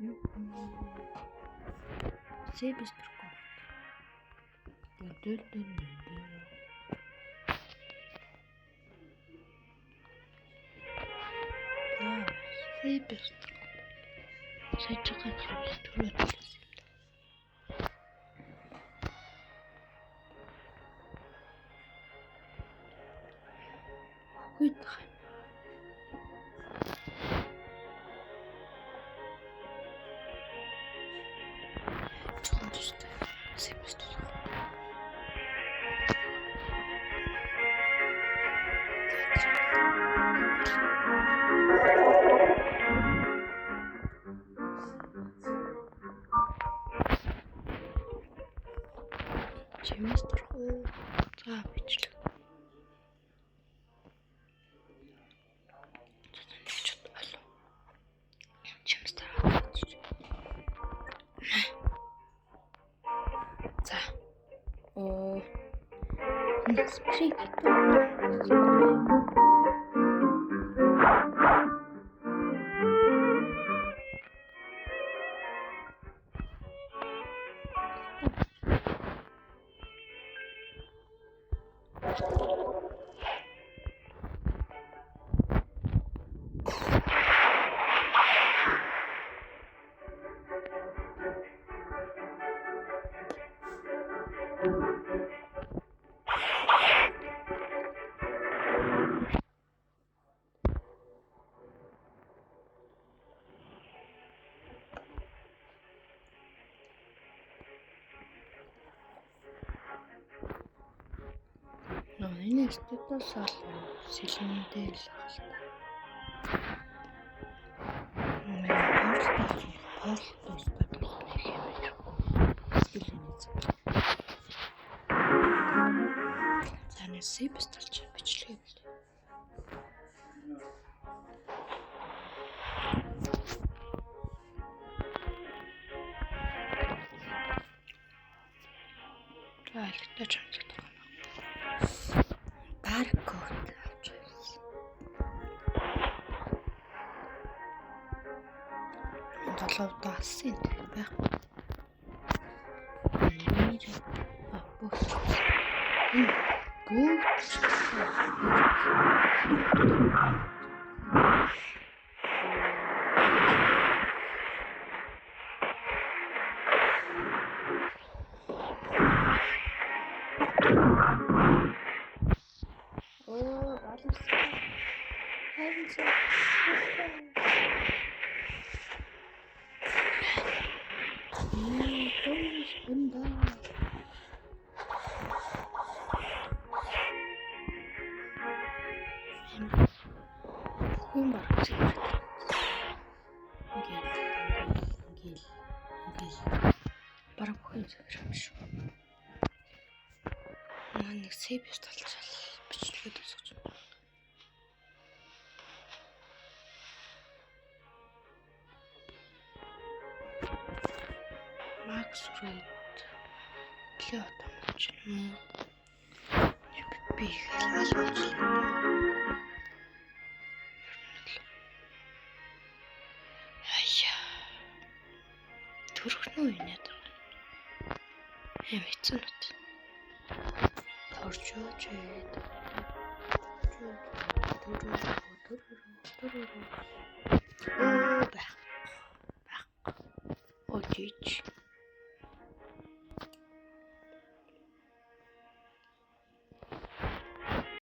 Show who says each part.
Speaker 1: Себестр комнат. Себестр. Сачгаа төрөөд хэлсэн юм да. Хүйт хай. Чимэстер хоо за бичлээ. Чот болов. Чимэстер хаач. За. Спрей. Энэ студиос ол сэлэндээ л хаалта. Портос бодвол нэг юм байж. Сэлэнээс. Заны себстэлч бичлээ бил. Талтай чамд. Баркод авч ирсэн. Толгойд алсан байх. Бараг бүхэн зөвшөөрсөн шүү. Нэг себс талчаал бичлэгээд өсгөж байна. Макс Рейд Леотомч юм. Би хэлж байна. Төрхнөө инээд байна. Эм хэцүүнүүд. Торчооч ээ. Байх. Очиж.